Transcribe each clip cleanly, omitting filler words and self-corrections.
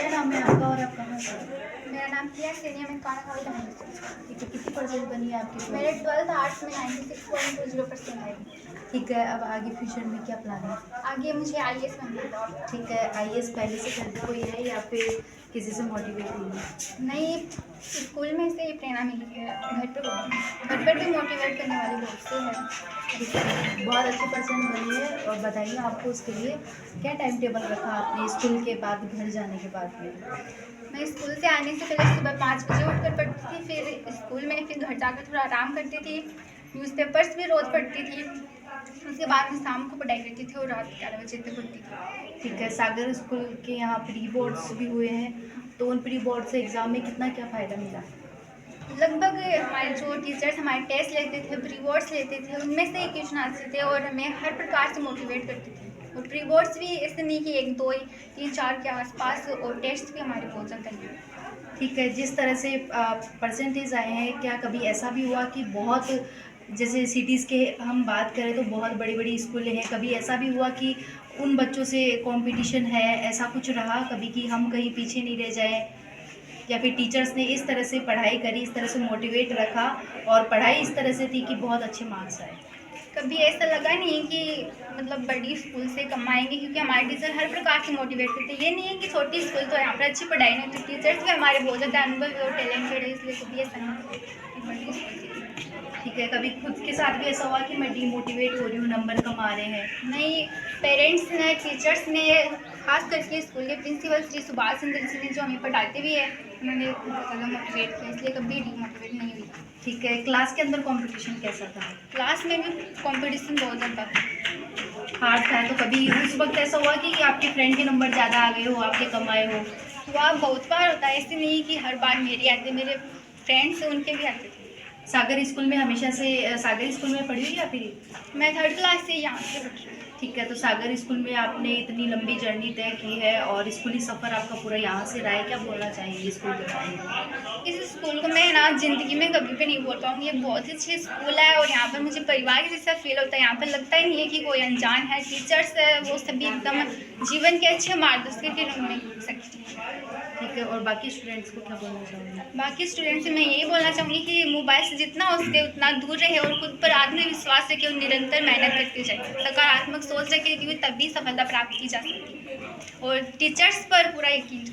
क्या नाम है आपका और आप कहाँ से? मेरा नाम किया सैनिया, मैं काना खाली था। ठीक है, कितनी परसेंट बनी है आपकी? मेरे 12th आर्ट्स में 96.20% आई। ठीक है, अब आगे फ्यूचर में क्या प्लान है? आगे मुझे IAS बनना है। ठीक है, आईएएस पहले से करती कोई है या फिर किसी से मोटिवेट हुई है? नहीं, स्कूल में से ही प्रेरणा मिली है। घर पर भी मोटिवेट करने वाले लोग से है। ठीक है, बहुत अच्छी परसेंट बनी है और बधाई आपको उसके लिए। क्या टाइम टेबल रखा आपने स्कूल के बाद, घर जाने के बाद में? मैं स्कूल से आने से पहले सुबह 5 बजे उठकर पढ़ती थी, फिर स्कूल में, फिर घर जाकर थोड़ा आराम करती थी, न्यूज़पेपर्स भी रोज़ पढ़ती थी। उसके बाद मैं शाम को पढ़ाई करती थी और रात 11 बजे तक पढ़ती थी। ठीक है, सागर स्कूल के यहाँ प्री बोर्ड्स भी हुए हैं, तो उन प्री बोर्ड से एग्ज़ाम में कितना क्या फ़ायदा मिला? लगभग हमारे जो टीचर्स हमारे टेस्ट लेते थे, प्री बोर्ड्स लेते थे, उनमें से ही क्वेश्चन आते थे और हमें हर प्रकार से मोटिवेट करते थे। और प्री बोर्ड्स भी ऐसे नहीं कि 1 2 3 4 के आसपास, और टेस्ट भी हमारे बहुत ज़्यादा लिए। ठीक है, जिस तरह से परसेंटेज आए हैं, क्या कभी ऐसा भी हुआ कि बहुत, जैसे सिटीज़ के हम बात करें तो बहुत बड़ी बड़ी स्कूलें हैं, कभी ऐसा भी हुआ कि उन बच्चों से कंपटीशन है, ऐसा कुछ रहा कभी कि हम कहीं पीछे नहीं रह जाएं, या फिर टीचर्स ने इस तरह से पढ़ाई करी, इस तरह से मोटिवेट रखा और पढ़ाई इस तरह से थी कि बहुत अच्छे मार्क्स आए? कभी ऐसा लगा नहीं कि मतलब बड़ी स्कूल से कम आएंगे, क्योंकि हमारे टीचर हर प्रकार से मोटिवेट करते हैं। ये नहीं है कि छोटी स्कूल तो यहाँ पर अच्छी पढ़ाई नहीं होती, टीचर्स भी हमारे बहुत ज़्यादा अनुभवी और टैलेंटेड है, इसलिए कभी ऐसा नहीं कि बड़ी स्कूल से। ठीक है, कभी खुद के साथ भी ऐसा हुआ कि मैं डीमोटिवेट हो रही हूँ, नंबर कम आ रहे हैं? नहीं, पेरेंट्स ने, टीचर्स ने, खास करके स्कूल के प्रिंसिपल श्री सुभाष चंद्र जी ने जो हमें पढ़ाते भी है, उन्होंने बहुत ज़्यादा मोटिवेट किया, इसलिए कभी डीमोटिवेट नहीं हुई। ठीक है, क्लास के अंदर कंपटीशन कैसा था? क्लास में भी कंपटीशन बहुत ज़्यादा हार्ड था, तो कभी उस वक्त ऐसा हुआ कि आपके फ्रेंड के नंबर ज़्यादा आ गए हो, आपके कम आए हो? हुआ, बहुत बार होता है, ऐसे नहीं कि हर बार मेरे आते, मेरे फ्रेंड्स उनके भी आते थे। सागर स्कूल में हमेशा से सागर स्कूल में पढ़ी हुई या फिर? मैं 3rd क्लास से यहाँ से पढ़ रही हूँ। ठीक है, तो सागर स्कूल में आपने इतनी लंबी जर्नी तय की है और स्कूली सफ़र आपका पूरा यहाँ से रहा है, क्या बोलना चाहेंगे स्कूल के बारे में? इस स्कूल को मैं ना ज़िंदगी में कभी भी नहीं भूल पाऊँगी। ये बहुत ही अच्छी स्कूल है और यहाँ पर मुझे परिवार के जैसा फील होता है। यहाँ पर लगता ही नहीं है कि कोई अनजान है। टीचर्स है वो सभी एकदम जीवन के अच्छे मार्गदर्शक के रूप में सकती है। ठीक है, और बाकी स्टूडेंट्स को क्या बोलना चाहोगे? बाकी स्टूडेंट्स से मैं यही बोलना चाहूँगी कि मोबाइल से जितना हो सके उतना दूर रहे और खुद पर आत्मविश्वास रखे और निरंतर मेहनत करते जाए। सकारात्मक सोच रखे, क्योंकि तभी सफलता प्राप्त की जा सकती है, और टीचर्स पर पूरा यकीन।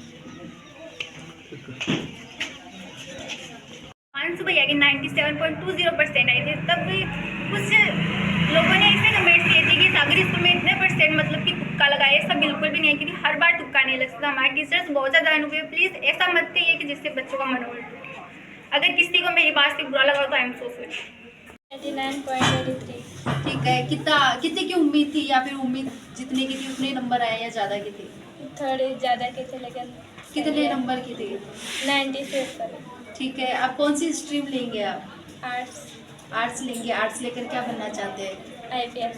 मानसू भैया के 97.20% आए थे, तब भी कुछ लोगों ने ऐसे कमेंट्स किए थे कि सागर स्कूल में इतने परसेंट मतलब कि तुक्का लगाए। ऐसा बिल्कुल भी नहीं है, क्योंकि हर बार तुक्का नहीं लगता। हमारे टीचर्स बहुत ज़्यादा अनुभवी। प्लीज़ ऐसा मत कहिए कि जिससे बच्चों का मनोबल टूटे। अगर किसी को मेरी बात से बुरा लगा तो आई एम सो सॉरी। 99.83। ठीक है, कितने की उम्मीद थी, या फिर उम्मीद जितने की थी उतने नंबर आए या ज़्यादा के थे? थोड़े ज़्यादा के थे, लेकिन कितने नंबर के थे? 97 ठीक है, अब कौन सी स्ट्रीम लेंगे आप? आर्ट्स। आर्ट्स लेंगे। आर्ट्स लेकर क्या बनना चाहते हैं? IPS।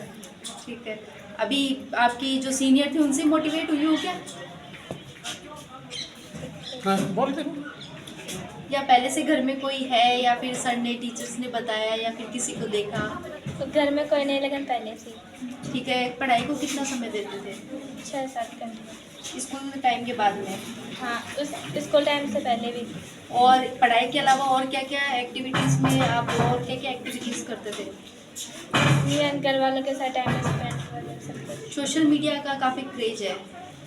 ठीक है, अभी आपकी जो सीनियर थे उनसे मोटिवेट हुई हो क्या? या पहले से घर में कोई है, या फिर सर ने, टीचर्स ने बताया, या फिर किसी को देखा? तो घर में कोई नहीं, लेकिन पहले से। ठीक है, पढ़ाई को कितना समय देते थे? 6-7 घंटे। स्कूल टाइम के बाद में? हाँ, उस स्कूल टाइम से पहले भी। और पढ़ाई के अलावा और क्या क्या एक्टिविटीज़ में आप, और क्या क्या एक्टिविटीज़ करते थे? मैं घर वालों के साथ टाइम स्पेंड वगैरह सब कुछ। सोशल मीडिया का काफ़ी क्रेज है,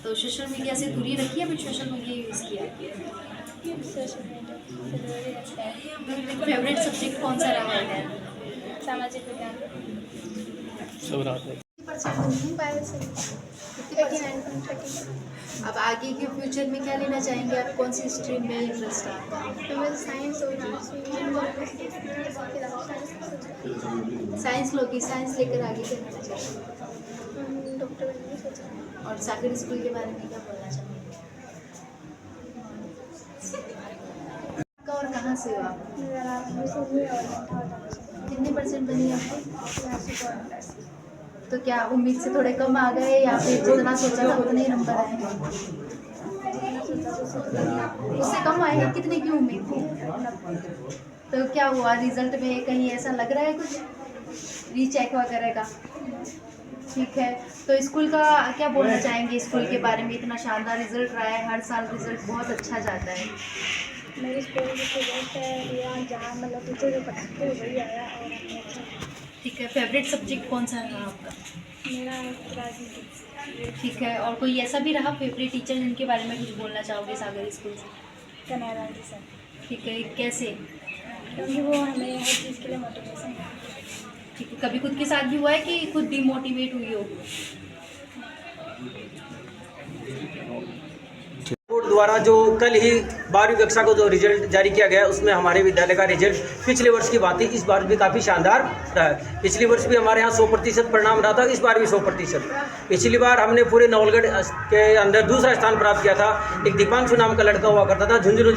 तो सोशल मीडिया से दूरी रखी है, फिर सोशल मीडिया यूज़ किया? सोशल मीडिया से जरूरी रखता है। फेवरेट सब्जेक्ट कौन सा रहा है? सामाजिक विज्ञान। अब आगे के फ्यूचर में क्या लेना चाहेंगे आप? कौन सी स्ट्रीम में इंटरेस्ट है आपका? तो मैं साइंस और साइंस लोगी, साइंस लेकर आगे क्या करना चाहेंगे? डॉक्टर बनने की सोचा है। और सागर स्कूल के बारे में क्या बोलना चाहेंगे? और कहाँ से हो आप? कितने परसेंट बनी आपको? तो क्या उम्मीद से थोड़े कम आ गए, या फिर जितना सोचा था उतने ही नंबर आए? उससे कम आए हैं? कितने की उम्मीद थी? तो क्या हुआ रिजल्ट में? कहीं ऐसा लग रहा है कुछ रीचेक वगैरह का? ठीक है, तो स्कूल का क्या बोलना चाहेंगे स्कूल के बारे में? इतना शानदार रिजल्ट रहा है, हर साल रिजल्ट बहुत अच्छा जाता है। मेरी स्कूल की बेस्ट है, यहाँ जहाँ मतलब टीचर जो पढ़ाते हैं वही आया और हमने अच्छा। ठीक है, फेवरेट सब्जेक्ट कौन सा रहा आपका? मेरा राजनीति। ठीक है, और कोई ऐसा भी रहा फेवरेट टीचर जिनके बारे में कुछ बोलना चाहोगे सागर स्कूल से? कन्हैया सर, ठीक है, कैसे? क्योंकि वो हमें हर चीज़ के लिए मोटिवेशन है। ठीक है, कभी खुद के साथ भी हुआ है कि खुद डिमोटिवेट हुई हो? बोर्ड द्वारा जो कल ही 12वीं कक्षा को जो रिजल्ट जारी किया गया उसमें हमारे विद्यालय का रिजल्ट पिछले वर्ष की बात ही इस बार भी काफ़ी शानदार रहा है। पिछली वर्ष भी हमारे यहाँ 100% परिणाम रहा था, इस बार भी 100%। पिछली बार हमने पूरे नवलगढ़ के अंदर दूसरा स्थान प्राप्त किया था। एक दीपांशु नाम का लड़का हुआ करता था, झुंझुनू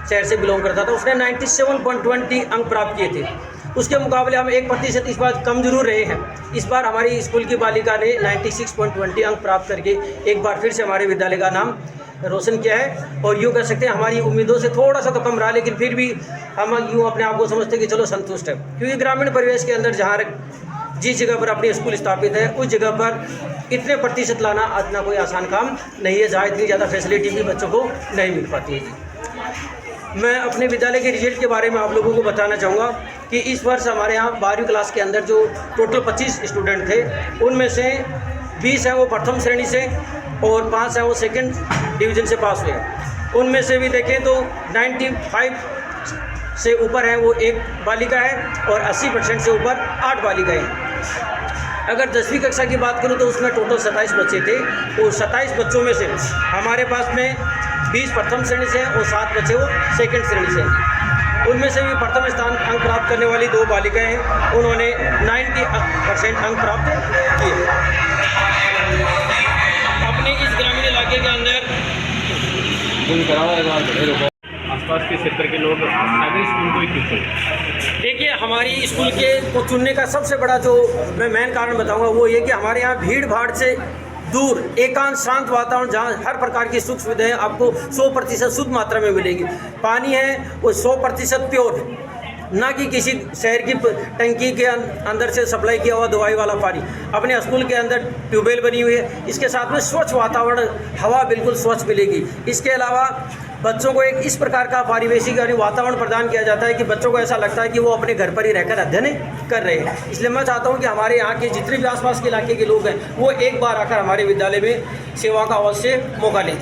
शहर से बिलोंग करता था, उसने 97.20 अंक प्राप्त किए थे। उसके मुकाबले हम 1% इस बार कम जरूर रहे हैं। इस बार हमारी स्कूल की बालिका ने 96.20 अंक प्राप्त करके एक बार फिर से हमारे विद्यालय का नाम रोशन किया है। और यूँ कह सकते हैं हमारी उम्मीदों से थोड़ा सा तो कम रहा, लेकिन फिर भी हम यूँ अपने आप को समझते हैं कि चलो संतुष्ट है, क्योंकि ग्रामीण परिवेश के अंदर जहाँ जिस जगह पर अपनी स्कूल स्थापित है उस जगह पर इतने प्रतिशत लाना इतना कोई आसान काम नहीं है, जहाँ इतनी ज़्यादा फैसिलिटी भी बच्चों को नहीं मिल पाती है जी। मैं अपने विद्यालय के रिजल्ट के बारे में आप लोगों को बताना चाहूँगा कि इस वर्ष हमारे यहाँ 12वीं क्लास के अंदर जो टोटल 25 स्टूडेंट थे, उनमें से 20 हैं वो प्रथम श्रेणी से और 5 हैं वो सेकंड डिवीज़न से पास हुए। उनमें से भी देखें तो 95 से ऊपर हैं वो एक बालिका है और 80% से ऊपर 8 बालिकाएँ हैं। अगर 10वीं कक्षा की बात करूँ तो उसमें टोटल 27 बच्चे थे और 27 बच्चों में से हमारे पास में 20 प्रथम श्रेणी से हैं और 7 बच्चे वो सेकंड श्रेणी से हैं। उनमें से भी प्रथम स्थान अंक प्राप्त करने वाली 2 बालिकाएं हैं, उन्होंने 90% अंक प्राप्त किए। अपने इस ग्रामीण इलाके के अंदर आसपास के क्षेत्र के लोग सागर स्कूल को ही क्यों चुने? देखिए, हमारी स्कूल के को चुनने का सबसे बड़ा जो मैं मेन कारण बताऊंगा वो ये कि हमारे यहाँ भीड़ भाड़ से दूर एकांत शांत वातावरण, जहाँ हर प्रकार की सुख सुविधाएं आपको 100% शुद्ध मात्रा में मिलेगी। पानी है वो 100% प्योर है, ना कि किसी शहर की टंकी के अंदर से सप्लाई किया हुआ दवाई वाला पानी। अपने स्कूल के अंदर ट्यूबवेल बनी हुई है, इसके साथ में स्वच्छ वातावरण, हवा बिल्कुल स्वच्छ मिलेगी। इसके अलावा बच्चों को एक इस प्रकार का पारिवेशिक यानी वातावरण प्रदान किया जाता है कि बच्चों को ऐसा लगता है कि वो अपने घर पर ही रहकर अध्ययन कर रहे हैं। इसलिए मैं चाहता हूँ कि हमारे यहाँ के जितने भी आसपास के इलाके के लोग हैं वो एक बार आकर हमारे विद्यालय में सेवा का अवश्य मौका लें।